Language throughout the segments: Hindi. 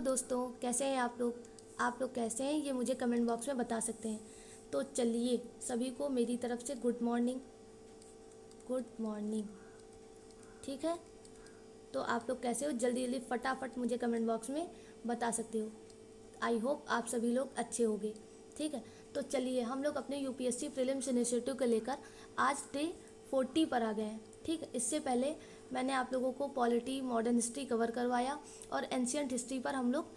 दोस्तों, कैसे हैं आप लोग कैसे हैं ये मुझे कमेंट बॉक्स में बता सकते हैं। तो चलिए, सभी को मेरी तरफ से गुड मॉर्निंग। Good morning. ठीक है, तो आप लोग कैसे हो, जल्दी जल्दी फटाफट मुझे कमेंट बॉक्स में बता सकते हो। आई होप आप सभी लोग अच्छे होंगे। ठीक है, तो चलिए हम लोग अपने यूपीएससी प्रीलिम्स इनिशिएटिव को लेकर आज डे 40 पर आ गए हैं। ठीक है, इससे पहले मैंने आप लोगों को पॉलिटी, मॉडर्न हिस्ट्री कवर करवाया और एंशियंट हिस्ट्री पर हम लोग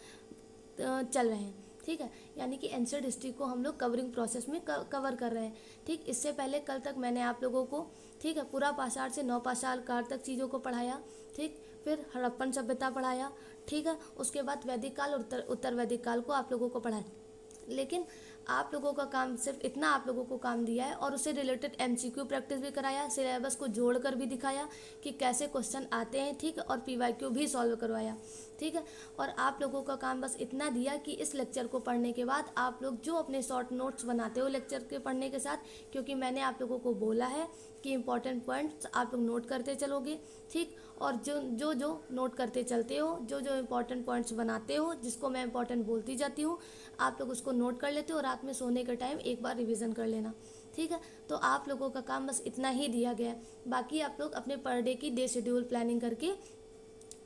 चल रहे हैं। ठीक है, यानी कि एंशियंट हिस्ट्री को हम लोग कवरिंग प्रोसेस में कवर कर रहे हैं। ठीक, इससे पहले कल तक मैंने आप लोगों को ठीक है पूरा पाषाण से नौपाषाण काल तक चीज़ों को पढ़ाया। ठीक, फिर हड़प्पन सभ्यता पढ़ाया। ठीक है, उसके बाद वैदिक काल और उत्तर वैदिक काल को आप लोगों को पढ़ाया। लेकिन आप लोगों का काम सिर्फ इतना आप लोगों को काम दिया है और उससे रिलेटेड एमसीक्यू प्रैक्टिस भी कराया, सिलेबस को जोड़कर भी दिखाया कि कैसे क्वेश्चन आते हैं। ठीक है, और पीवाईक्यू भी सॉल्व करवाया। ठीक है, और आप लोगों का काम बस इतना दिया कि इस लेक्चर को पढ़ने के बाद आप लोग जो अपने शॉर्ट नोट्स बनाते हो लेक्चर के पढ़ने के साथ, क्योंकि मैंने आप लोगों को बोला है कि इंपॉर्टेंट पॉइंट्स आप लोग नोट करते चलोगे। ठीक, और जो नोट करते चलते हो, जो इंपॉर्टेंट पॉइंट्स बनाते हो, जिसको मैं इंपॉर्टेंट बोलती जाती हूँ, आप लोग उसको नोट कर लेते हो। रात में सोने के टाइम एक बार रिवीजन कर लेना। ठीक है, तो आप लोगों का काम बस इतना ही दिया गया है। बाकी आप लोग अपने पर डे की डे शेड्यूल प्लानिंग करके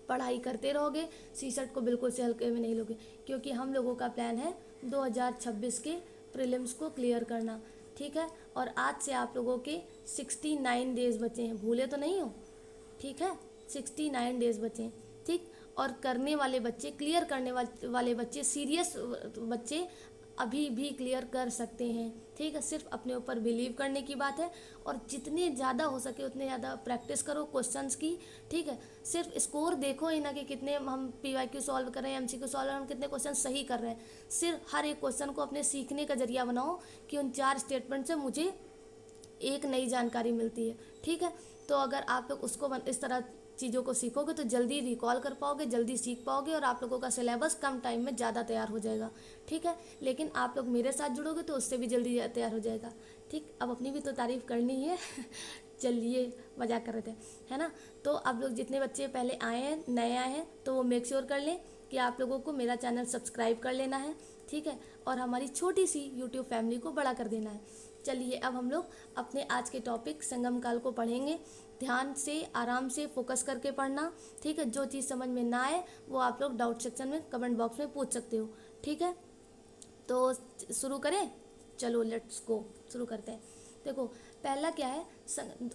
पढ़ाई करते रहोगे। सीसेट को बिल्कुल से हल्के में नहीं लोगे, क्योंकि हम लोगों का प्लान है 2026 के प्रीलिम्स को क्लियर करना। ठीक है, और आज से आप लोगों के 69 डेज बचे हैं, भूले तो नहीं हो। ठीक है, 69 डेज बचे हैं। ठीक, और करने वाले बच्चे, क्लियर करने वाले बच्चे, सीरियस बच्चे अभी भी क्लियर कर सकते हैं। ठीक है, सिर्फ अपने ऊपर बिलीव करने की बात है और जितने ज़्यादा हो सके उतने ज़्यादा प्रैक्टिस करो क्वेश्चंस की। ठीक है, सिर्फ स्कोर देखो ही ना कि कितने हम पीवाईक्यू सॉल्व कर रहे हैं, एमसीक्यू सॉल्व कर रहे हैं, हम कितने क्वेश्चन सही कर रहे हैं। सिर्फ हर एक क्वेश्चन को अपने सीखने का जरिया बनाओ कि उन 4 स्टेटमेंट से मुझे एक नई जानकारी मिलती है। ठीक है, तो अगर आप लोग उसको इस तरह चीज़ों को सीखोगे तो जल्दी रिकॉल कर पाओगे, जल्दी सीख पाओगे और आप लोगों का सिलेबस कम टाइम में ज़्यादा तैयार हो जाएगा। ठीक है, लेकिन आप लोग मेरे साथ जुड़ोगे तो उससे भी जल्दी तैयार हो जाएगा। ठीक, अब अपनी भी तो तारीफ़ करनी है चलिए, मजाक कर रहे थे, है ना। तो आप लोग जितने बच्चे पहले आए हैं, नए आए हैं, तो वो मेक श्योर कर लें कि आप लोगों को मेरा चैनल सब्सक्राइब कर लेना है। ठीक है, और हमारी छोटी सी यूट्यूब फैमिली को बड़ा कर देना है। चलिए, अब हम लोग अपने आज के टॉपिक संगम काल को पढ़ेंगे। ध्यान से, आराम से, फोकस करके पढ़ना। ठीक है, जो चीज़ समझ में ना आए वो आप लोग डाउट सेक्शन में कमेंट बॉक्स में पूछ सकते हो। ठीक है, तो शुरू करें। चलो लेट्स गो, शुरू करते हैं। देखो, पहला क्या है,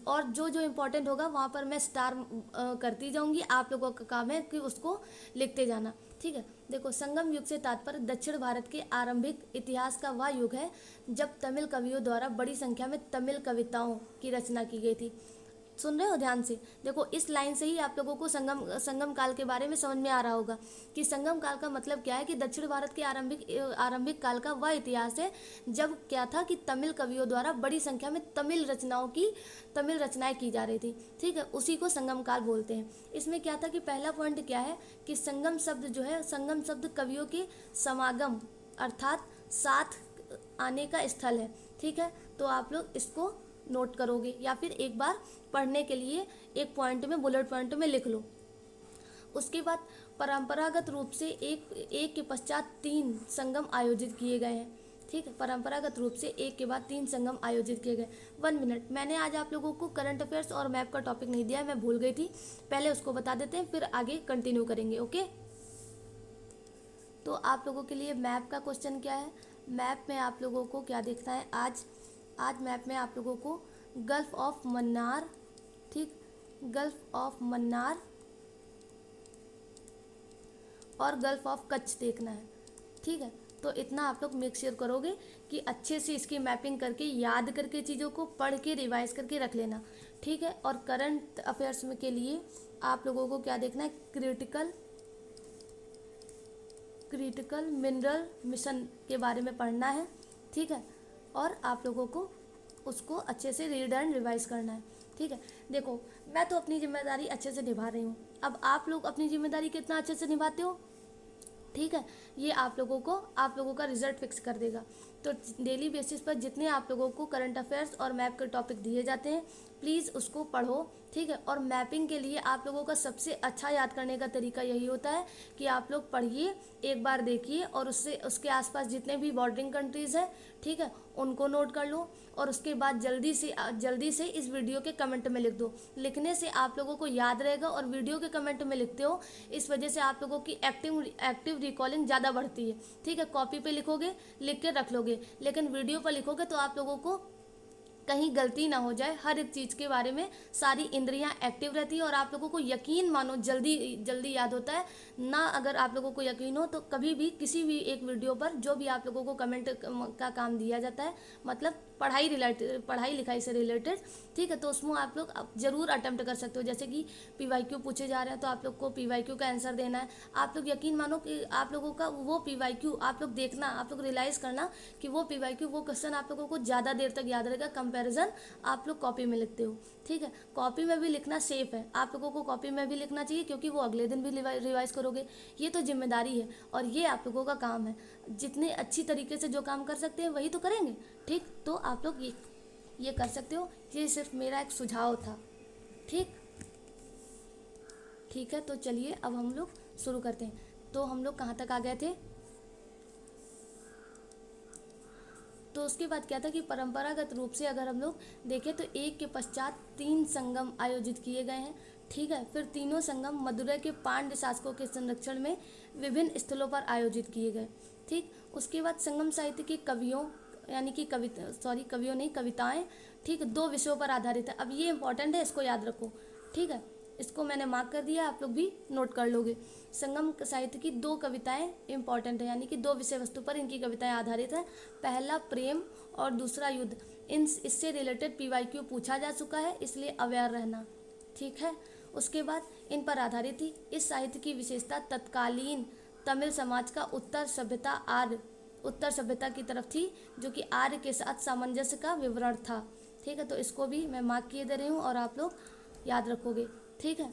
और जो इम्पोर्टेंट होगा वहाँ पर मैं स्टार करती जाऊँगी। आप लोगों का काम है कि उसको लिखते जाना। ठीक है, देखो, संगम युग से तात्पर्य दक्षिण भारत के आरंभिक इतिहास का वह युग है जब तमिल कवियों द्वारा बड़ी संख्या में तमिल कविताओं की रचना की गई थी। सुन रहे हो ध्यान से। देखो, इस लाइन से ही आप लोगों को संगम काल के बारे में समझ में आ रहा होगा कि संगम काल का मतलब क्या है, कि दक्षिण भारत के आरंभिक काल का वह इतिहास है जब क्या था कि तमिल कवियों द्वारा बड़ी संख्या में तमिल रचनाएं की जा रही थी। ठीक है, उसी को संगम काल बोलते हैं। इसमें क्या था कि पहला पॉइंट क्या है कि संगम शब्द जो है, संगम शब्द कवियों के समागम अर्थात साथ आने का स्थल है। ठीक है, तो आप लोग इसको नोट करोगे या फिर एक बार पढ़ने के लिए एक पॉइंट में, बुलेट पॉइंट में लिख लो। उसके बाद परंपरागत रूप से एक के पश्चात 3 संगम आयोजित किए गए हैं। ठीक है, परंपरागत रूप से एक के बाद 3 संगम आयोजित किए गए। 1 मिनट, मैंने आज आप लोगों को करंट अफेयर्स और मैप का टॉपिक नहीं दिया है, मैं भूल गई थी। पहले उसको बता देते हैं, फिर आगे कंटिन्यू करेंगे। ओके, तो आप लोगों के लिए मैप का क्वेश्चन क्या है। मैप में आप लोगों को क्या देखना है आज मैप में आप लोगों को गल्फ ऑफ मन्नार, ठीक, गल्फ ऑफ मन्नार और गल्फ ऑफ कच्छ देखना है। ठीक है, तो इतना आप लोग मेक श्योर करोगे कि अच्छे से इसकी मैपिंग करके, याद करके, चीज़ों को पढ़ के रिवाइज करके रख लेना। ठीक है, और करंट अफेयर्स में के लिए आप लोगों को क्या देखना है, क्रिटिकल मिनरल मिशन के बारे में पढ़ना है। ठीक है, और आप लोगों को उसको अच्छे से रीड एंड रिवाइज करना है। ठीक है, देखो, मैं तो अपनी जिम्मेदारी अच्छे से निभा रही हूँ, अब आप लोग अपनी जिम्मेदारी कितना अच्छे से निभाते हो, ठीक है, ये आप लोगों का रिजल्ट फिक्स कर देगा। तो डेली बेसिस पर जितने आप लोगों को करंट अफेयर्स और मैप के टॉपिक दिए जाते हैं, प्लीज़ उसको पढ़ो, ठीक है। और मैपिंग के लिए आप लोगों का सबसे अच्छा याद करने का तरीका यही होता है कि आप लोग पढ़िए, एक बार देखिए और उससे उसके आसपास जितने भी बॉर्डरिंग कंट्रीज़ हैं, ठीक है, उनको नोट कर लो और उसके बाद जल्दी से इस वीडियो के कमेंट में लिख दो। लिखने से आप लोगों को याद रहेगा और वीडियो के कमेंट में लिखते हो, इस वजह से आप लोगों की एक्टिव रिकॉलिंग ज़्यादा बढ़ती है, ठीक है। कॉपी पे लिखोगे, लिख के रख लोगे, लेकिन वीडियो पर लिखोगे तो आप लोगों को कहीं गलती ना हो जाए। हर एक चीज़ के बारे में सारी इंद्रियां एक्टिव रहती है और आप लोगों को यकीन मानो जल्दी जल्दी याद होता है ना। अगर आप लोगों को यकीन हो तो कभी भी किसी भी एक वीडियो पर जो भी आप लोगों को कमेंट का काम दिया जाता है, मतलब पढ़ाई लिखाई से रिलेटेड, ठीक है, तो उसमें आप लोग ज़रूर अटेम्प्ट कर सकते हो। जैसे कि PYQ पूछे जा रहे हैं तो आप लोग को PYQ का आंसर देना है। आप लोग यकीन मानो कि आप लोगों का वो PYQ आप लोग देखना, आप लोग रियलाइज़ करना कि वो PYQ वो क्वेश्चन आप लोगों को ज़्यादा देर तक याद रहेगा कंपैरिजन आप लोग कॉपी में लिखते हो, ठीक है। कॉपी में भी लिखना सेफ है, आप लोगों को कॉपी में भी लिखना चाहिए क्योंकि वो अगले दिन भी रिवाइज करोगे। ये तो जिम्मेदारी है और ये आप लोगों का काम है। जितने अच्छी तरीके से जो काम कर सकते हैं वही तो करेंगे, ठीक। तो आप लोग ये कर सकते हो। ये सिर्फ मेरा एक सुझाव था, ठीक है। तो चलिए अब हम लोग शुरू करते हैं। तो हम लोग कहाँ तक आ गए थे? तो उसके बाद क्या था कि परंपरागत रूप से अगर हम लोग देखें तो एक के पश्चात 3 संगम आयोजित किए गए हैं, ठीक है। फिर तीनों संगम मदुरै के पांड्य शासकों के संरक्षण में विभिन्न स्थलों पर आयोजित किए गए, ठीक। उसके बाद संगम साहित्य के कवियों यानी कि कवियों नहीं, कविताएं, ठीक, 2 विषयों पर आधारित है। अब ये इंपॉर्टेंट है, इसको याद रखो, ठीक है। इसको मैंने मार्क कर दिया, आप लोग भी नोट कर लोगे। संगम साहित्य की 2 कविताएं इंपॉर्टेंट है, यानी कि 2 विषय वस्तु पर इनकी कविताएं आधारित है। पहला प्रेम और दूसरा युद्ध। इससे रिलेटेड PYQ पूछा जा चुका है, इसलिए अवेयर रहना, ठीक है। उसके बाद इन पर आधारित थी। इस साहित्य की विशेषता तत्कालीन तमिल समाज का उत्तर सभ्यता की तरफ थी, जो कि आर्य के साथ सामंजस्य का विवरण था, ठीक है। तो इसको भी मैं मार्क किए दे रही हूँ और आप लोग याद रखोगे, ठीक है।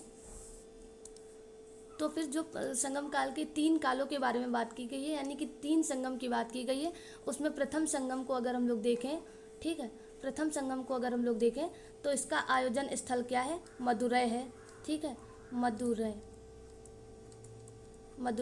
तो फिर जो संगम काल के 3 कालों के बारे में बात की गई है, यानी कि 3 संगम की बात की गई है, उसमें प्रथम संगम को अगर हम लोग देखें, ठीक है, प्रथम संगम को अगर हम लोग देखें तो इसका आयोजन स्थल क्या है? मदुरै है, ठीक है, मदुरै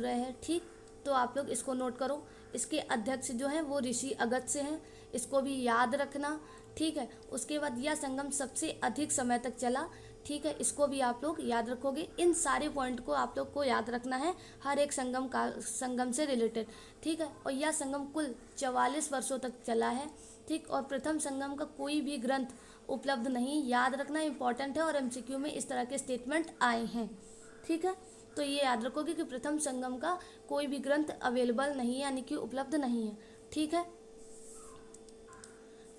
है, ठीक। तो आप लोग इसको नोट करो। इसके अध्यक्ष जो हैं वो ऋषि अगस्त्य हैं, इसको भी याद रखना, ठीक है। उसके बाद यह संगम सबसे अधिक समय तक चला, ठीक है, इसको भी आप लोग याद रखोगे। इन सारे पॉइंट को आप लोग को याद रखना है हर एक संगम से रिलेटेड, ठीक है। और यह संगम कुल 44 वर्षों तक चला है, ठीक। और प्रथम संगम का कोई भी ग्रंथ उपलब्ध नहीं, याद रखना इंपॉर्टेंट है। और MCQ में इस तरह के स्टेटमेंट आए हैं, ठीक है। तो ये याद रखोगे कि प्रथम संगम का कोई भी ग्रंथ अवेलेबल नहीं है, यानी कि उपलब्ध नहीं है, ठीक है।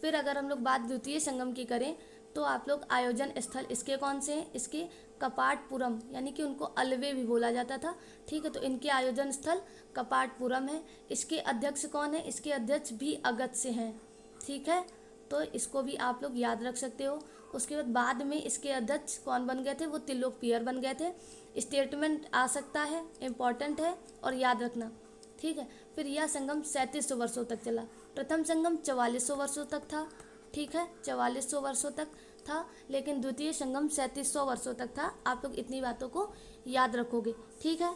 फिर अगर हम लोग बात द्वितीय संगम की करें तो आप लोग आयोजन स्थल इसके कौन से हैं? इसके कपाटपुरम, यानी कि उनको अलवे भी बोला जाता था, ठीक है। तो इनके आयोजन स्थल कपाटपुरम है। इसके अध्यक्ष कौन है? इसके अध्यक्ष भी अगस्त्य हैं, ठीक है। तो इसको भी आप लोग याद रख सकते हो। उसके बाद में इसके अध्यक्ष कौन बन गए थे? वो त्रिलोकपियर बन गए थे। स्टेटमेंट आ सकता है, इम्पॉर्टेंट है और याद रखना, ठीक है। फिर यह संगम 3700 वर्षों तक चला। प्रथम संगम 4400 वर्षों तक था, ठीक है, 4400 वर्षों तक था, लेकिन द्वितीय संगम 3700 वर्षों तक था। आप लोग इतनी बातों को याद रखोगे, ठीक है।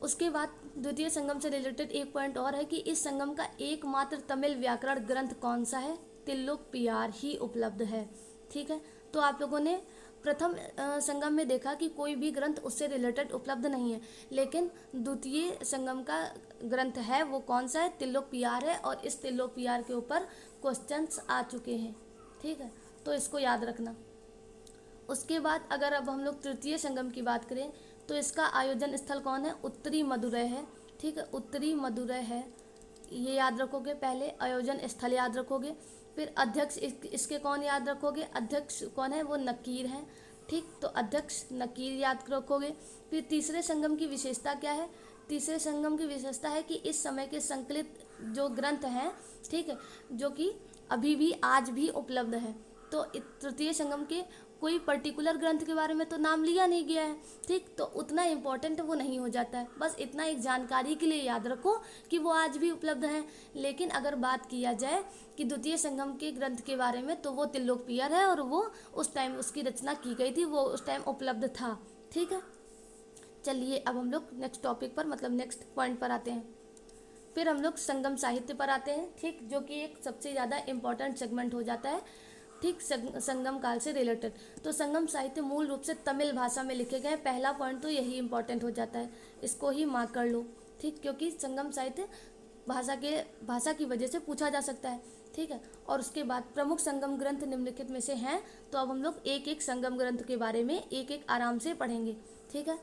उसके बाद द्वितीय संगम से रिलेटेड एक पॉइंट और है कि इस संगम का एकमात्र तमिल व्याकरण ग्रंथ कौन सा है? त्रिलोकपियर ही उपलब्ध है, ठीक है। तो आप लोगों ने प्रथम संगम में देखा कि कोई भी ग्रंथ उससे रिलेटेड उपलब्ध नहीं है, लेकिन द्वितीय संगम का ग्रंथ है, वो कौन सा है? त्रिलोकपियर है। और इस त्रिलोकपियर के ऊपर क्वेश्चंस आ चुके हैं, ठीक है। तो इसको याद रखना। उसके बाद अगर अब हम लोग तृतीय संगम की बात करें तो इसका आयोजन स्थल कौन है? उत्तरी मदुरै है, ठीक है, उत्तरी मदुरै है, ये याद रखोगे। पहले आयोजन स्थल याद रखोगे, फिर अध्यक्ष इसके कौन याद रखोगे? अध्यक्ष कौन है? वो नकीर हैं, ठीक। तो अध्यक्ष नकीर याद रखोगे। फिर तीसरे संगम की विशेषता क्या है? तीसरे संगम की विशेषता है कि इस समय के संकलित जो ग्रंथ हैं, ठीक है, जो कि अभी भी आज भी उपलब्ध है। तो तृतीय संगम के कोई पर्टिकुलर ग्रंथ के बारे में तो नाम लिया नहीं गया है, ठीक, तो उतना इम्पोर्टेंट वो नहीं हो जाता है। बस इतना एक जानकारी के लिए याद रखो कि वो आज भी उपलब्ध हैं। लेकिन अगर बात किया जाए कि द्वितीय संगम के ग्रंथ के बारे में, तो वो त्रिलोकपियर है और वो उस टाइम उसकी रचना की गई थी, वो उस टाइम उपलब्ध था। ठीक है, चलिए अब हम लोग नेक्स्ट टॉपिक पर, मतलब नेक्स्ट पॉइंट पर आते हैं। फिर हम लोग संगम साहित्य पर आते हैं, ठीक, जो कि एक सबसे ज़्यादा इम्पॉर्टेंट सेगमेंट हो जाता है, ठीक, संगम काल से रिलेटेड। तो संगम साहित्य मूल रूप से तमिल भाषा में लिखे गए। पहला पॉइंट तो यही इम्पॉर्टेंट हो जाता है, इसको ही मार्क कर लो, ठीक, क्योंकि संगम साहित्य भाषा की वजह से पूछा जा सकता है। ठीक है, और उसके बाद प्रमुख संगम ग्रंथ निम्नलिखित में से हैं। तो अब हम लोग एक एक संगम ग्रंथ के बारे में एक एक आराम से पढ़ेंगे। ठीक है,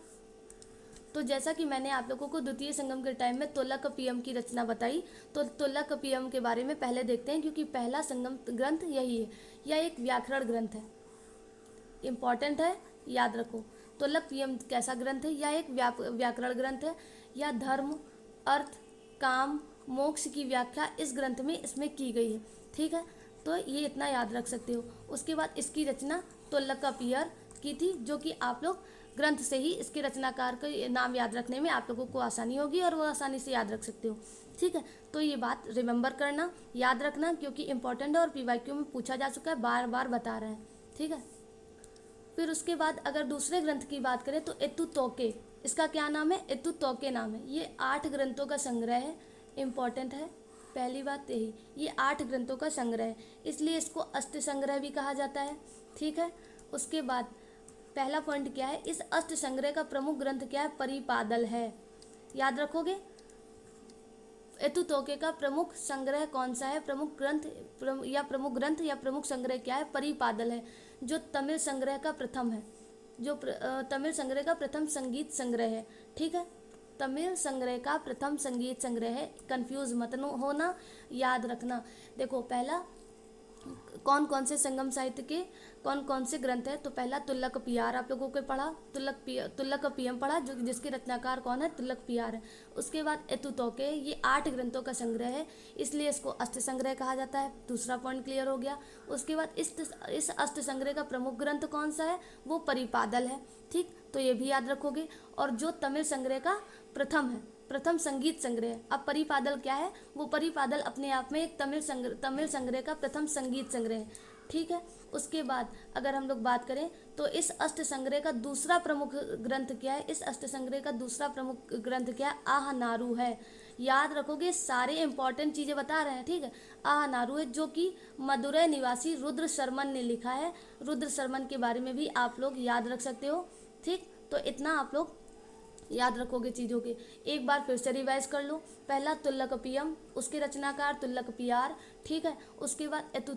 तो जैसा कि मैंने आप लोगों को द्वितीय संगम के टाइम में तोल्लाकपियम की रचना बताई, तो तोल्लाकपियम के बारे में पहले देखते हैं, क्योंकि पहला संगम ग्रंथ यही है। यह एक व्याकरण ग्रंथ है, इम्पॉर्टेंट है, याद रखो। तोल्लाकपियम कैसा ग्रंथ है? यह एक व्याकरण ग्रंथ है। यह धर्म, अर्थ, काम, मोक्ष की व्याख्या इस ग्रंथ में इसमें की गई है। ठीक है, तो ये इतना याद रख सकते हो। उसके बाद इसकी रचना तोल्लाकपियर की थी, जो कि आप लोग ग्रंथ से ही इसके रचनाकार का नाम याद रखने में आप लोगों को आसानी होगी और वो आसानी से याद रख सकते हो। ठीक है, तो ये बात रिमेंबर करना, याद रखना, क्योंकि इंपॉर्टेंट है और पीवाईक्यू में पूछा जा चुका है, बार बार बता रहे हैं। ठीक है, फिर उसके बाद अगर दूसरे ग्रंथ की बात करें तो एतु तोके, इसका क्या नाम है? एतु तोके नाम है। ये 8 ग्रंथों का संग्रह है, इम्पॉर्टेंट है, पहली बात यही, ये 8 ग्रंथों का संग्रह है, इसलिए इसको अष्ट संग्रह भी कहा जाता है। ठीक है, उसके बाद पहला पॉइंट क्या है? इस अष्ट संग्रह का प्रमुख ग्रंथ क्या है? परिपादल है, याद रखोगे। एतु तोके का प्रमुख संग्रह कौन सा है? प्रमुख ग्रंथ या प्रमुख संग्रह क्या है? परिपादल है, जो तमिल संग्रह का प्रथम है, जो तमिल संग्रह का प्रथम संगीत संग्रह है। ठीक है, तमिल संग्रह का प्रथम संगीत संग्रह है, कंफ्यूज मत होना, याद रखना। देखो, पहला कौन से संगम साहित्य के कौन से ग्रंथ है? तो पहला तुल्लकपियार आप लोगों को पढ़ा, तुल्लकपियम पढ़ा, जो जिसके रचनाकार कौन है? तुल्लकपियार है। उसके बाद एतु तोके, ये 8 ग्रंथों का संग्रह है, इसलिए इसको अष्ट संग्रह कहा जाता है। दूसरा पॉइंट क्लियर हो गया। उसके बाद इस अष्ट संग्रह का प्रमुख ग्रंथ कौन सा है? वो परिपादल है। ठीक, तो ये भी याद रखोगे। और जो तमिल संग्रह का प्रथम है, प्रथम संगीत संग्रह। अब परिपादल क्या है? वो परिपादल अपने आप में एक तमिल संग्रह का प्रथम संगीत संग्रह है। ठीक है, उसके बाद अगर हम लोग बात करें तो इस अष्ट संग्रह का दूसरा प्रमुख ग्रंथ क्या है? इस अष्ट संग्रह का दूसरा प्रमुख ग्रंथ क्या है? आहनारू है, याद रखोगे, सारे इंपॉर्टेंट चीज़ें बता रहे हैं। ठीक है, आहनारू है, जो कि मदुरै निवासी रुद्र शर्मन ने लिखा है। रुद्र शर्मन के बारे में भी आप लोग याद रख सकते हो। ठीक, तो इतना आप लोग याद रखोगे चीज़ों के। एक बार फिर से रिवाइज कर लो। पहला तुल्लकपियम, उसके रचनाकार तुल्लकपियार। ठीक है, उसके बाद एतु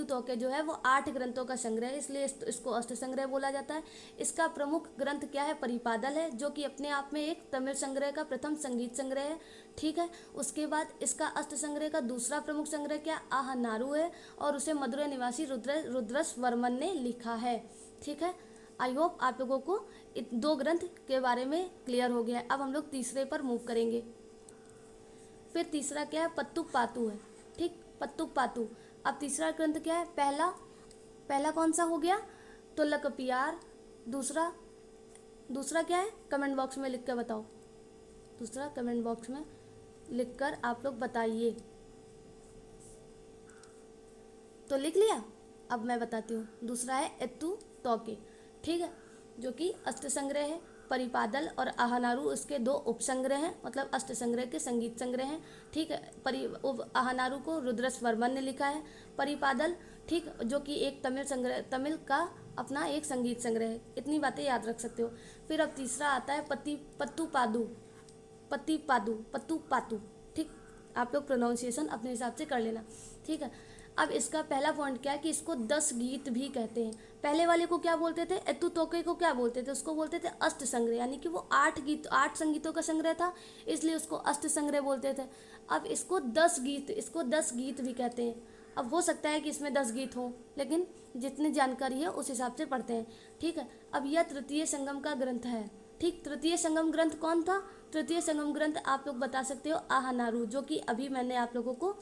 तोके जो है वो 8 ग्रंथों का संग्रह है, इसलिए इसको अष्ट संग्रह बोला जाता है। इसका प्रमुख ग्रंथ क्या है? परिपादल है, जो कि अपने आप में एक तमिल संग्रह का प्रथम संगीत संग्रह है। ठीक है, उसके बाद इसका अष्ट संग्रह का दूसरा प्रमुख संग्रह क्या? आहनारू है, और उसे मदुरै निवासी रुद्रस वर्मन ने लिखा है। ठीक है, आई होप आप लोगों को 2 ग्रंथ के बारे में क्लियर हो गया है। अब हम लोग तीसरे पर मूव करेंगे। फिर तीसरा क्या है? पत्तुक पातु है। ठीक, पत्तुक पातु। अब तीसरा ग्रंथ क्या है? पहला कौन सा हो गया? तुल्लकपियार। दूसरा क्या है? कमेंट बॉक्स में लिख कर बताओ। दूसरा कमेंट बॉक्स में लिख कर आप लोग बताइए। तो लिख लिया? अब मैं बताती हूँ। दूसरा है एतु तोके। ठीक है, जो कि अष्ट संग्रह है। परिपादल और आहनारू उसके 2 उपसंग्रह हैं, मतलब अष्ट संग्रह के संगीत संग्रह हैं। ठीक है, आहनारू को रुद्रस वर्मन ने लिखा है। परिपादल, ठीक, जो कि एक तमिल का अपना एक संगीत संग्रह है। इतनी बातें याद रख सकते हो। फिर अब तीसरा आता है पत्तु पातु। ठीक, आप लोग प्रोनाउंसिएशन अपने हिसाब से कर लेना। ठीक है, अब इसका पहला पॉइंट क्या है कि इसको 10 गीत भी कहते हैं। पहले वाले को क्या बोलते थे? एतु तोके को क्या बोलते थे? उसको बोलते थे अष्ट संग्रह, यानी कि वो 8 संगीतों का संग्रह था, इसलिए उसको अष्ट संग्रह बोलते थे। अब इसको 10 गीत भी कहते हैं। अब हो सकता है कि इसमें 10 गीत हों, लेकिन जितनी जानकारी है उस हिसाब से पढ़ते हैं। ठीक है, अब यह तृतीय संगम का ग्रंथ है। ठीक, तृतीय संगम ग्रंथ कौन था? तृतीय संगम ग्रंथ आप लोग बता सकते हो आहनारू, जो कि अभी मैंने आप लोगों को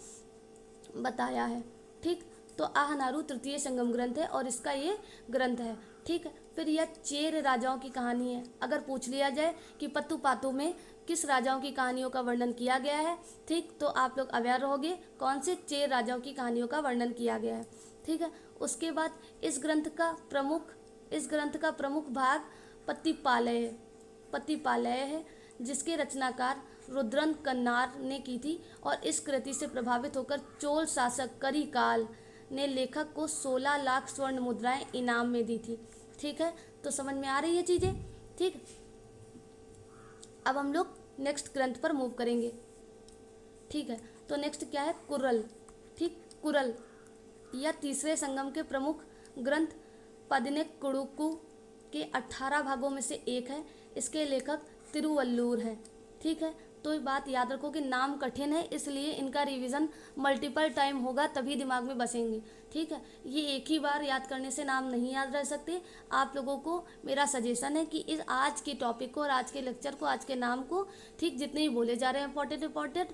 बताया है। ठीक, तो आहनारू तृतीय संगम ग्रंथ है और इसका ये ग्रंथ है। ठीक है, फिर यह चेर राजाओं की कहानी है। अगर पूछ लिया जाए कि पत्तू पातू में किस राजाओं की कहानियों का वर्णन किया गया है, ठीक, तो आप लोग अवेयर रहोगे कौन से चेर राजाओं की कहानियों का वर्णन किया गया है। ठीक है, उसके बाद इस ग्रंथ का प्रमुख भाग पत्तिपालय है, जिसके रचनाकार रुद्रन कन्नार ने की थी और इस कृति से प्रभावित होकर चोल शासक करिकाल ने लेखक को 16 लाख स्वर्ण मुद्राएं इनाम में दी थी। ठीक है, तो समझ में आ रही है चीज़ें। ठीक, अब हम लोग नेक्स्ट ग्रंथ पर मूव करेंगे। ठीक है, तो नेक्स्ट क्या है, कुरल। ठीक, कुरल यह तीसरे संगम के प्रमुख ग्रंथ पदिनेक्कुडुक्कु के 18 भागों में से एक है। इसके लेखक तिरुवल्लूर हैं। ठीक है, तो ये बात याद रखो कि नाम कठिन है, इसलिए इनका रिवीजन मल्टीपल टाइम होगा तभी दिमाग में बसेंगे। ठीक है, ये एक ही बार याद करने से नाम नहीं याद रह सकते। आप लोगों को मेरा सजेशन है कि इस आज के टॉपिक को और आज के लेक्चर को, आज के नाम को, ठीक, जितने ही बोले जा रहे हैं इंपॉर्टेंट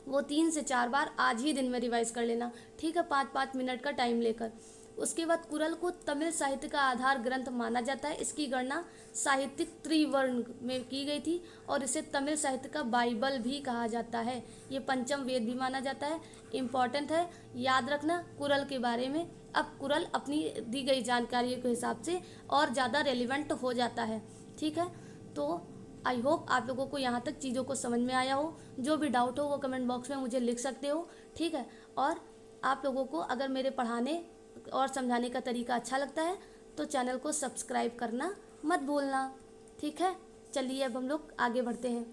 वो 3 से 4 बार आज ही दिन में रिवाइज कर लेना। ठीक है, 5-5 मिनट का टाइम लेकर। उसके बाद कुरल को तमिल साहित्य का आधार ग्रंथ माना जाता है। इसकी गणना साहित्यिक त्रिवर्ण में की गई थी और इसे तमिल साहित्य का बाइबल भी कहा जाता है। ये पंचम वेद भी माना जाता है। इम्पॉर्टेंट है, याद रखना कुरल के बारे में। अब कुरल अपनी दी गई जानकारी के हिसाब से और ज़्यादा रेलिवेंट हो जाता है। ठीक है, तो आई होप आप लोगों को यहाँ तक चीज़ों को समझ में आया हो। जो भी डाउट हो वो कमेंट बॉक्स में मुझे लिख सकते हो। ठीक है, और आप लोगों को अगर मेरे पढ़ाने और समझाने का तरीका अच्छा लगता है तो चैनल को सब्सक्राइब करना मत भूलना। ठीक है, चलिए अब हम लोग आगे बढ़ते हैं।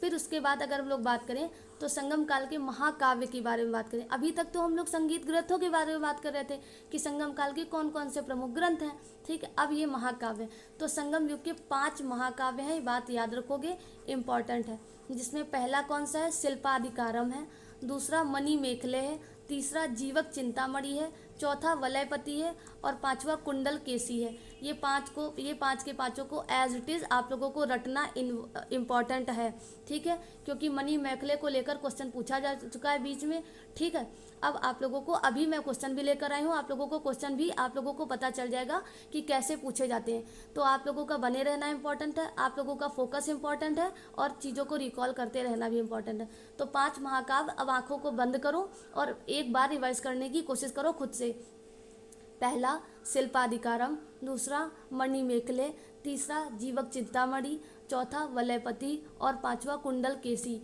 फिर उसके बाद अगर हम लोग बात करें तो संगम काल के महाकाव्य के बारे में बात करें। अभी तक तो हम लोग संगीत ग्रंथों के बारे में बात कर रहे थे कि संगम काल के कौन कौन से प्रमुख ग्रंथ हैं। ठीक है, अब ये महाकाव्य, तो संगम युग के 5 महाकाव्य हैं, ये बात याद रखोगे, इम्पॉर्टेंट है। जिसमें पहला कौन सा है, शिल्पाधिकारम है, दूसरा मणिमेखले है, तीसरा जीवक चिंतामणि है, चौथा वलयपति है और 5वां कुंडल केसी है। ये पाँच के पाँचों को एज इट इज़ आप लोगों को रटना इम्पॉर्टेंट है। ठीक है, क्योंकि मणिमेखले को लेकर क्वेश्चन पूछा जा चुका है बीच में। ठीक है, अब आप लोगों को अभी मैं क्वेश्चन भी लेकर आई हूँ, आप लोगों को क्वेश्चन भी आप लोगों को पता चल जाएगा कि कैसे पूछे जाते हैं। तो आप लोगों का बने रहना इंपॉर्टेंट है, आप लोगों का फोकस इंपॉर्टेंट है और चीज़ों को रिकॉल करते रहना भी इंपॉर्टेंट है। तो 5 महाकाव्य, अब आंखों को बंद करो और एक बार रिवाइज करने की कोशिश करो खुद से। पहला शिल्पाधिकारम, दूसरा मणिमेखले, तीसरा जीवक चिंतामणि, चौथा वलयपति और 5वां कुंडल केसी।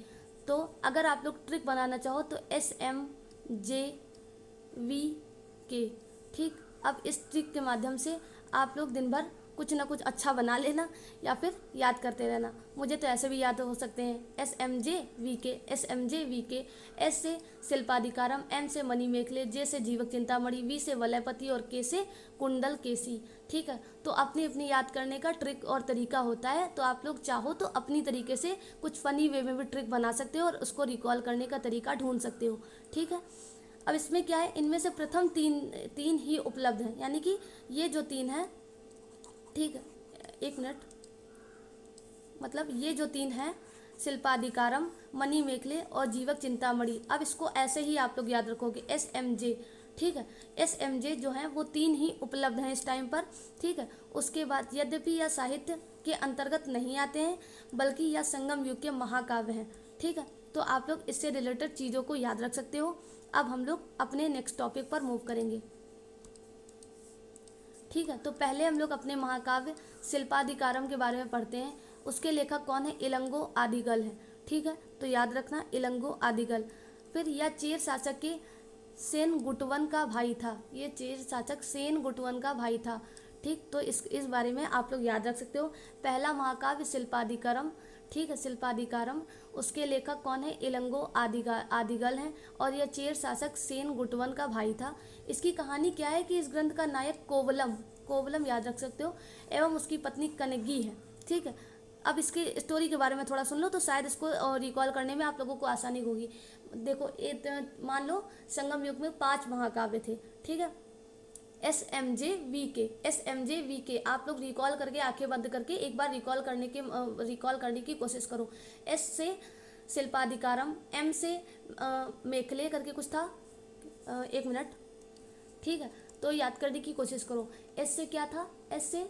तो अगर आप लोग ट्रिक बनाना चाहो तो SMJVK। ठीक, अब इस ट्रिक के माध्यम से आप लोग दिन भर कुछ ना कुछ अच्छा बना लेना या फिर याद करते रहना। मुझे तो ऐसे भी याद हो सकते हैं, SMJVK। S से शिल्पाधिकारम, M से मणिमेखले, J से जीवक चिंतामणि, V से वलयपति और K से कुंडल केसी। ठीक है, तो अपनी अपनी याद करने का ट्रिक और तरीका होता है। तो आप लोग चाहो तो अपनी तरीके से कुछ फ़नी वे में भी ट्रिक बना सकते हो और उसको रिकॉल करने का तरीका ढूंढ सकते हो। ठीक है, अब इसमें क्या है, इनमें से प्रथम तीन ही उपलब्ध हैं, यानी कि ये जो 3 है, ठीक है, एक मिनट, मतलब ये जो 3 हैं, शिल्पाधिकारम, मणिमेखले और जीवक चिंतामणि, अब इसको ऐसे ही आप लोग याद रखोगे, SMJ। ठीक है, SMJ जो है वो 3 ही उपलब्ध हैं इस टाइम पर। ठीक है, उसके बाद यद्यपि यह साहित्य के अंतर्गत नहीं आते हैं बल्कि यह संगम युग के महाकाव्य हैं। ठीक है, तो आप लोग इससे रिलेटेड चीज़ों को याद रख सकते हो। अब हम लोग अपने नेक्स्ट टॉपिक पर मूव करेंगे। ठीक है, तो पहले हम लोग अपने महाकाव्य शिल्पाधिकारम के बारे में पढ़ते हैं। उसके लेखक कौन है, इलंगो आदिगल है। ठीक है, तो याद रखना इलंगो आदिगल। फिर यह चेर शासक के सेन गुटवन का भाई था, ये चेर शासक सेन गुटवन का भाई था। ठीक, तो इस बारे में आप लोग याद रख सकते हो। पहला महाकाव्य शिल्पाधिकारम। ठीक है, शिल्पाधिकारम, उसके लेखक कौन है, इलंगो आदिगल हैं और यह चेर शासक सेन गुटवन का भाई था। इसकी कहानी क्या है कि इस ग्रंथ का नायक कोवलम याद रख सकते हो एवं उसकी पत्नी कनगी है। ठीक है, अब इसकी स्टोरी के बारे में थोड़ा सुन लो तो शायद इसको रिकॉल करने में आप लोगों को आसानी होगी। देखो, मान लो संगम युग में 5 महाकाव्य थे। ठीक है, SMJVK आप लोग रिकॉल करके आंखें बंद करके एक बार रिकॉल करने की कोशिश करो। S से शिल्पाधिकारम, M से मेखले करके कुछ था, एक मिनट, ठीक है, तो याद करने की कोशिश करो। एस से क्या था? एस से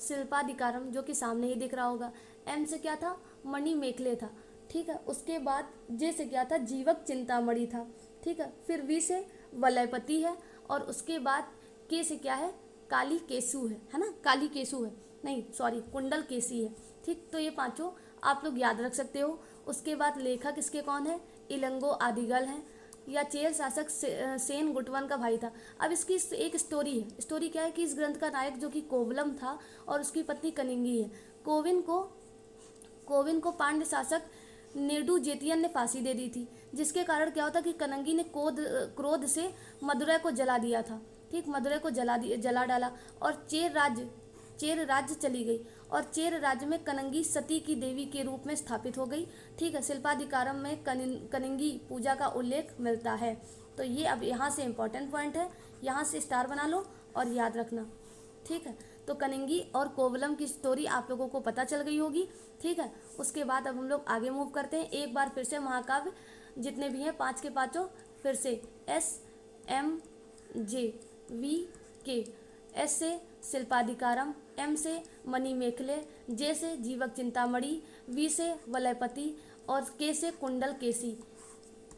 शिल्पाधिकारम, जो कि सामने ही दिख रहा होगा। एम से क्या था? मणि मेखले था। ठीक है, उसके बाद जे से क्या था? जीवक चिंतामणि था। ठीक है, फिर वी से वलयपति है, और उसके बाद के से क्या है? काली केसु है ना, काली केसु है, नहीं सॉरी कुंडल केसी है। ठीक, तो ये पांचों आप लोग याद रख सकते हो। उसके बाद लेखक इसके कौन है? इलंगो आदिगल हैं, या चेर शासक सेन गुटवन का भाई था। अब इसकी एक स्टोरी है। स्टोरी क्या है कि इस ग्रंथ का नायक जो कि कोवलम था और उसकी पत्नी कनिंगी है। कोविन को पांड्य शासक नेडू जेतियन ने फांसी दे दी थी, जिसके कारण क्या होता कि कनंगी ने क्रोध से मदुरै को जला दिया था। ठीक, मदुरै को जला डाला, और चेर राज्य चली गई, और चेर राज्य में कनंगी सती की देवी के रूप में स्थापित हो गई। ठीक है, शिल्पाधिकारम में कनिंगी पूजा का उल्लेख मिलता है। तो ये अब यहाँ से इम्पोर्टेंट पॉइंट है, यहाँ से स्टार बना लो और याद रखना। ठीक है, तो कनिंगी और कोवलम की स्टोरी आप लोगों को पता चल गई होगी। ठीक है, उसके बाद अब हम लोग आगे मूव करते हैं। एक बार फिर से महाकाव्य जितने भी हैं 5 के 5 फिर से एस एम जे वी के। एस से शिल्पाधिकारम, एम से मणि मेखले, जे से जीवक चिंतामणि, वी से वलयपति, और के से कुंडल केसी।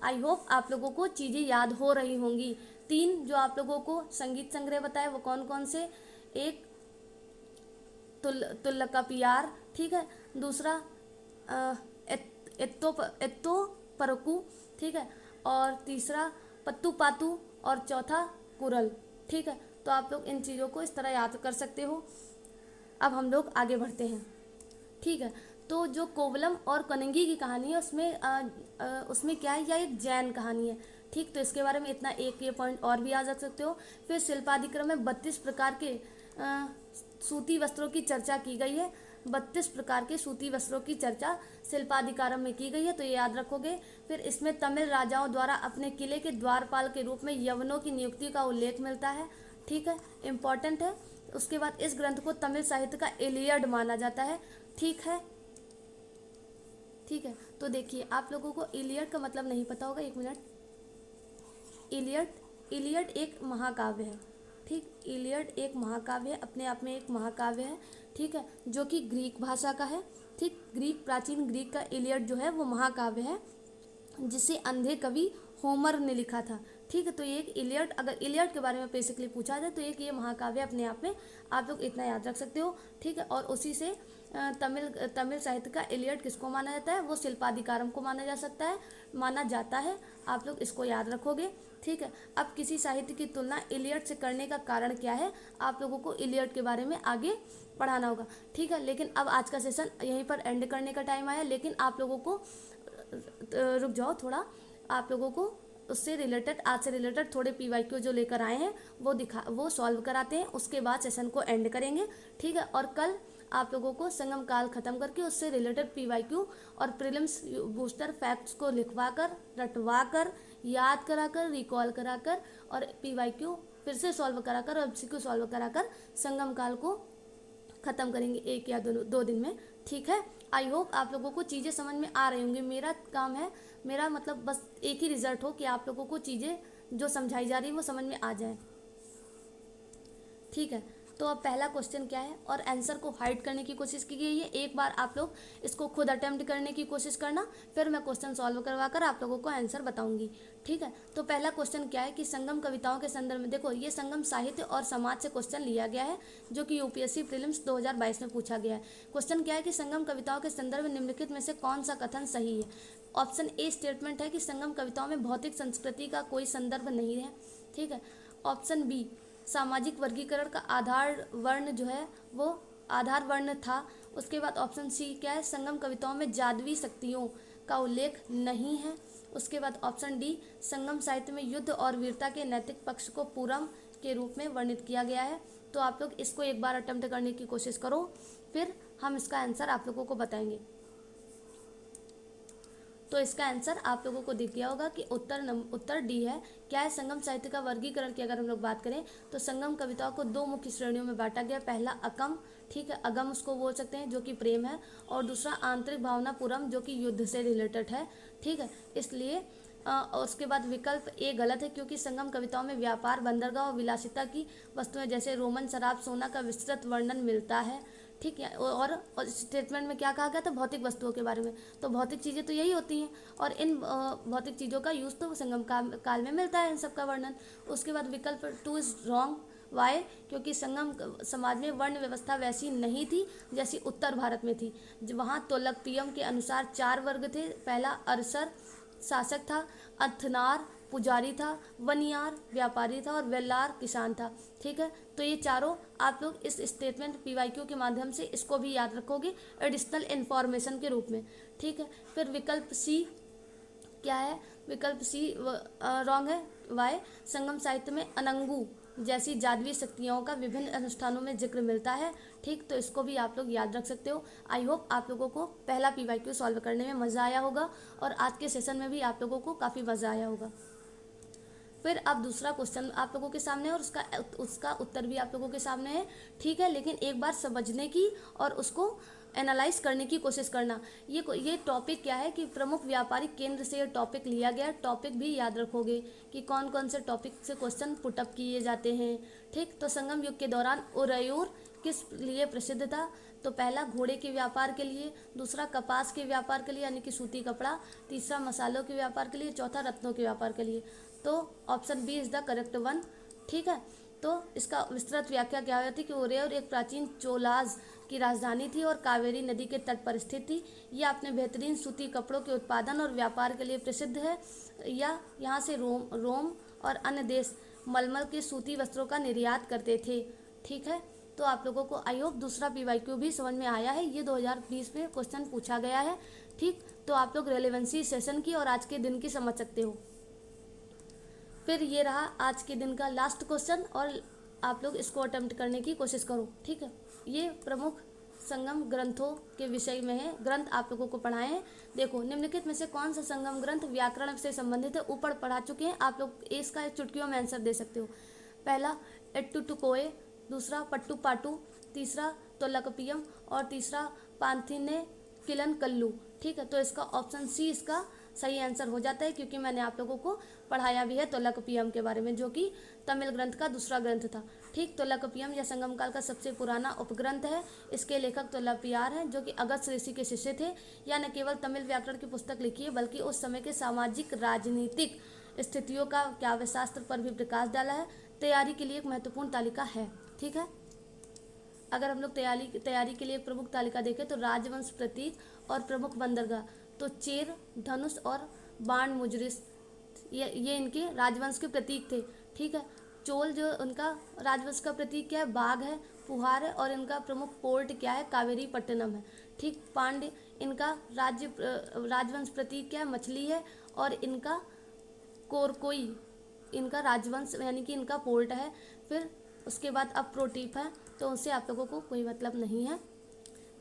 आई होप आप लोगों को चीज़ें याद हो रही होंगी। 3 जो आप लोगों को संगीत संग्रह बताए वो कौन कौन से? एक तुल्ल का पियार, ठीक है, दूसरा एत्तो परकू, ठीक है, और तीसरा पत्तू पातू, और चौथा कुरल। ठीक है, तो आप लोग इन चीज़ों को इस तरह याद कर सकते हो। अब हम लोग आगे बढ़ते हैं। ठीक है, तो जो कोवलम और कनिंगी की कहानी है उसमें क्या है? यह एक जैन कहानी है। ठीक, तो इसके बारे में इतना एक ये पॉइंट और भी याद रख सकते हो। फिर शिल्पाधिक्रम में 32 प्रकार के सूती वस्त्रों की चर्चा की गई है। 32 प्रकार के सूती वस्त्रों की चर्चा शिल्पाधिकारम में की गई है, तो ये याद रखोगे। फिर इसमें तमिल राजाओं द्वारा अपने किले के द्वारपाल के रूप में यवनों की नियुक्ति का उल्लेख मिलता है। ठीक है, इम्पॉर्टेंट है। उसके बाद इस ग्रंथ को तमिल साहित्य का इलियड माना जाता है। ठीक है, ठीक है, तो देखिए आप लोगों को इलियड का मतलब नहीं पता होगा, एक मिनट। इलियड एक महाकाव्य है। ठीक, इलियड एक महाकाव्य है, अपने आप में एक महाकाव्य है। ठीक है, जो कि ग्रीक भाषा का है। ठीक, प्राचीन ग्रीक का इलियड जो है वो महाकाव्य है, जिसे अंधे कवि होमर ने लिखा था। ठीक है, तो ये एक इलियड, अगर इलियड के बारे में बेसिकली पूछा जाए तो एक ये महाकाव्य अपने आप में, आप लोग इतना याद रख सकते हो। ठीक है, और उसी से तमिल साहित्य का इलियड किसको माना जाता है? वो शिल्पाधिकारम को माना जाता है। आप लोग इसको याद रखोगे। ठीक है, अब किसी साहित्य की तुलना इलियड से करने का कारण क्या है? आप लोगों को इलियड के बारे में आगे पढ़ाना होगा। ठीक है, लेकिन अब आज का सेशन यहीं पर एंड करने का टाइम आया, लेकिन आप लोगों को रुक जाओ थोड़ा, आप लोगों को उससे रिलेटेड, आज से रिलेटेड थोड़े PYQ जो लेकर आए हैं वो सॉल्व कराते हैं। उसके बाद सेशन को एंड करेंगे। ठीक है, और कल आप लोगों को संगम काल खत्म करके उससे रिलेटेड PYQ और प्रीलिम्स बूस्टर फैक्ट्स को लिखवा कर, रटवा कर, याद कराकर, रिकॉल कराकर, और PYQ फिर से सॉल्व कराकर और MCQ सॉल्व कराकर संगम काल को ख़त्म करेंगे 1 या 2 दिन में। ठीक है, आई होप आप लोगों को चीज़ें समझ में आ रही होंगी। मेरा काम है, मेरा मतलब बस एक ही रिजल्ट हो कि आप लोगों को चीज़ें जो समझाई जा रही है वो समझ में आ जाए। ठीक है, तो अब पहला क्वेश्चन क्या है, और आंसर को हाइड करने की कोशिश की गई है। एक बार आप लोग इसको खुद अटेम्प्ट करने की कोशिश करना, फिर मैं क्वेश्चन सॉल्व करवा कर आप लोगों को आंसर बताऊंगी। ठीक है, तो पहला क्वेश्चन क्या है कि संगम कविताओं के संदर्भ में, देखो ये संगम साहित्य और समाज से क्वेश्चन लिया गया है, जो कि UPSC प्रीलिम्स 2022 में पूछा गया है। क्वेश्चन क्या है कि संगम कविताओं के संदर्भ में निम्नलिखित में से कौन सा कथन सही है? ऑप्शन ए स्टेटमेंट है कि संगम कविताओं में भौतिक संस्कृति का कोई संदर्भ नहीं है। ठीक है, ऑप्शन बी सामाजिक वर्गीकरण का आधार वर्ण जो है वो आधार वर्ण था। उसके बाद ऑप्शन सी क्या है? संगम कविताओं में जादुई शक्तियों का उल्लेख नहीं है। उसके बाद ऑप्शन डी संगम साहित्य में युद्ध और वीरता के नैतिक पक्ष को पूरम के रूप में वर्णित किया गया है। तो आप लोग इसको एक बार अटेम्प्ट करने की कोशिश करो, फिर हम इसका आंसर आप लोगों को बताएंगे। तो इसका आंसर आप लोगों को दिख गया होगा कि उत्तर डी है। क्या है? संगम साहित्य का वर्गीकरण की अगर हम लोग बात करें तो संगम कविताओं को 2 मुख्य श्रेणियों में बांटा गया। पहला अकम, ठीक है, अगम उसको बोल सकते हैं जो कि प्रेम है, और दूसरा आंतरिक भावना पूरम जो कि युद्ध से रिलेटेड है। ठीक है, इसलिए और उसके बाद विकल्प ए गलत है, क्योंकि संगम कविताओं में व्यापार, बंदरगाह और विलासिता की वस्तुएं जैसे रोमन शराब, सोना का विस्तृत वर्णन मिलता है। ठीक है, और स्टेटमेंट में क्या कहा गया था, भौतिक वस्तुओं के बारे में। तो भौतिक चीज़ें तो यही होती हैं, और इन भौतिक चीज़ों का यूज़ तो संगम काल में मिलता है, इन सब का वर्णन। उसके बाद विकल्प 2 इज़ रॉन्ग। वाई? क्योंकि संगम समाज में वर्ण व्यवस्था वैसी नहीं थी जैसी उत्तर भारत में थी। वहाँ तोलकपियम के अनुसार 4 वर्ग थे। पहला अरसर शासक था, अथनार पुजारी था, वनियार व्यापारी था और वेल्लार किसान था। ठीक है, तो ये चारों आप लोग इस स्टेटमेंट पीवाईक्यू के माध्यम से इसको भी याद रखोगे एडिशनल इन्फॉर्मेशन के रूप में। ठीक है, फिर विकल्प सी क्या है, विकल्प सी रॉन्ग है। वाई? संगम साहित्य में अनंगू जैसी जादुई शक्तियों का विभिन्न अनुष्ठानों में जिक्र मिलता है। ठीक, तो इसको भी आप लोग याद रख सकते हो। आई होप आप लोगों को पहला पीवाईक्यू सॉल्व करने में मज़ा आया होगा, और आज के सेशन में भी आप लोगों को काफ़ी मज़ा आया होगा। फिर अब दूसरा क्वेश्चन आप लोगों के सामने है, और उसका उत्तर भी आप लोगों के सामने है। ठीक है, लेकिन एक बार समझने की और उसको एनालाइज करने की कोशिश करना। ये टॉपिक क्या है कि प्रमुख व्यापारिक केंद्र से ये टॉपिक लिया गया। टॉपिक भी याद रखोगे कि कौन कौन से टॉपिक से क्वेश्चन पुटअप किए जाते हैं। ठीक, तो संगम युग के दौरान उरयूर किस लिए प्रसिद्ध था? तो पहला घोड़े के व्यापार के लिए, दूसरा कपास के व्यापार के लिए यानी कि सूती कपड़ा, तीसरा मसालों के व्यापार के लिए, चौथा रत्नों के व्यापार के लिए। तो option B is the correct one. ठीक है, तो इसका विस्तृत व्याख्या क्या होती है कि उरयूर एक प्राचीन चोलाज की राजधानी थी और कावेरी नदी के तट पर स्थित थी। यह अपने बेहतरीन सूती कपड़ों के उत्पादन और व्यापार के लिए प्रसिद्ध है। या यहाँ से रोम और अन्य देश मलमल के सूती वस्त्रों का निर्यात करते थे। ठीक है, तो आप लोगों को आई होप दूसरा पीवाईक्यू भी समझ में आया है। ये 2020 में क्वेश्चन पूछा गया है। ठीक, तो आप लोग रेलेवेंसी सेशन की और आज के दिन की समझ सकते हो। फिर ये रहा आज के दिन का लास्ट क्वेश्चन, और आप लोग इसको अटेम्प्ट करने की कोशिश करो। ठीक है, ये प्रमुख संगम ग्रंथों के विषय में है, ग्रंथ आप लोगों को पढ़ाए हैं। देखो, निम्नलिखित में से कौन सा संगम ग्रंथ व्याकरण से संबंधित है? ऊपर पढ़ा चुके हैं आप लोग, इसका चुटकियों में आंसर दे सकते हो। पहला एट्टुटुकोए, दूसरा पट्टू पाटू, तीसरा तोलकपियम और तीसरा पांथिने किलन कल्लू। ठीक है, तो इसका ऑप्शन सी इसका सही आंसर हो जाता है, क्योंकि मैंने आप लोगों को पढ़ाया भी है तोलकपियम के बारे में, जो कि तमिल ग्रंथ का दूसरा ग्रंथ था। ठीक, तोलकपियम या संगम काल का सबसे पुराना उपग्रंथ है। इसके लेखक तोलपियार हैं, जो कि अगस्त्य ऋषि के शिष्य थे। यह न केवल तमिल व्याकरण की पुस्तक लिखी है, बल्कि उस समय के सामाजिक राजनीतिक स्थितियों का काव्यशास्त्र पर भी प्रकाश डाला है। तैयारी के लिए एक महत्वपूर्ण तालिका है। ठीक है, अगर हम लोग तैयारी के लिए प्रमुख तालिका देखें तो राजवंश प्रतीक और प्रमुख बंदरगाह, तो चेर, धनुष और बाण मुजरिस ये इनके राजवंश के प्रतीक थे। ठीक है, चोल जो उनका राजवंश का प्रतीक क्या है, बाघ है, पुहार है, और इनका प्रमुख पोर्ट क्या है, कावेरी पट्टनम है। ठीक, पांड्य इनका राजवंश प्रतीक क्या है, मछली है, और इनका कोरकोई इनका राजवंश यानी कि इनका पोर्ट है। फिर उसके बाद अब प्रोटीप है, तो उससे आप लोगों को कोई मतलब नहीं है।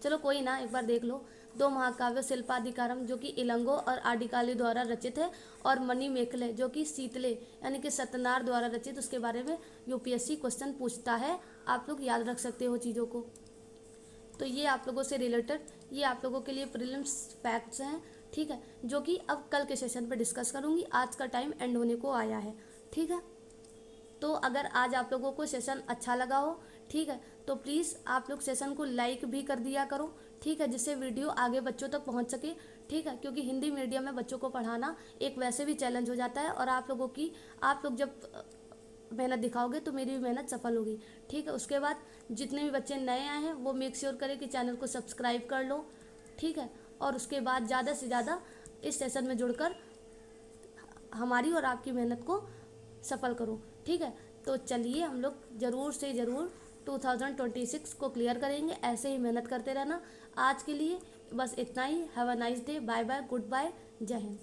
चलो कोई ना, एक बार देख लो। 2 महाकाव्य शिल्पाधिकारम जो कि इलंगो और आडिकाली द्वारा रचित है, और मणि मेखले जो कि शीतले यानी कि सतनार द्वारा रचित, उसके बारे में यूपीएससी क्वेश्चन पूछता है। आप लोग याद रख सकते हो चीज़ों को। तो ये आप लोगों से रिलेटेड, ये आप लोगों के लिए प्रीलिम्स फैक्ट्स हैं। ठीक है, जो कि अब कल के सेशन पर डिस्कस करूँगी। आज का टाइम एंड होने को आया है। ठीक है, तो अगर आज आप लोगों को सेशन अच्छा लगा हो, ठीक है, तो प्लीज़ आप लोग सेशन को लाइक भी कर दिया करो। ठीक है, जिससे वीडियो आगे बच्चों तक पहुंच सके। ठीक है, क्योंकि हिंदी मीडियम में बच्चों को पढ़ाना एक वैसे भी चैलेंज हो जाता है, और आप लोग जब मेहनत दिखाओगे तो मेरी भी मेहनत सफल होगी। ठीक है, उसके बाद जितने भी बच्चे नए आए हैं वो मेक श्योर करें कि चैनल को सब्सक्राइब कर लो। ठीक है, और उसके बाद ज़्यादा से ज़्यादा इस सेशन में जुड़कर हमारी और आपकी मेहनत को सफल करो। ठीक है, तो चलिए हम लोग ज़रूर से ज़रूर 2026 को क्लियर करेंगे। ऐसे ही मेहनत करते रहना। आज के लिए बस इतना ही। Have a nice day. Bye bye, good bye, जय हिंद।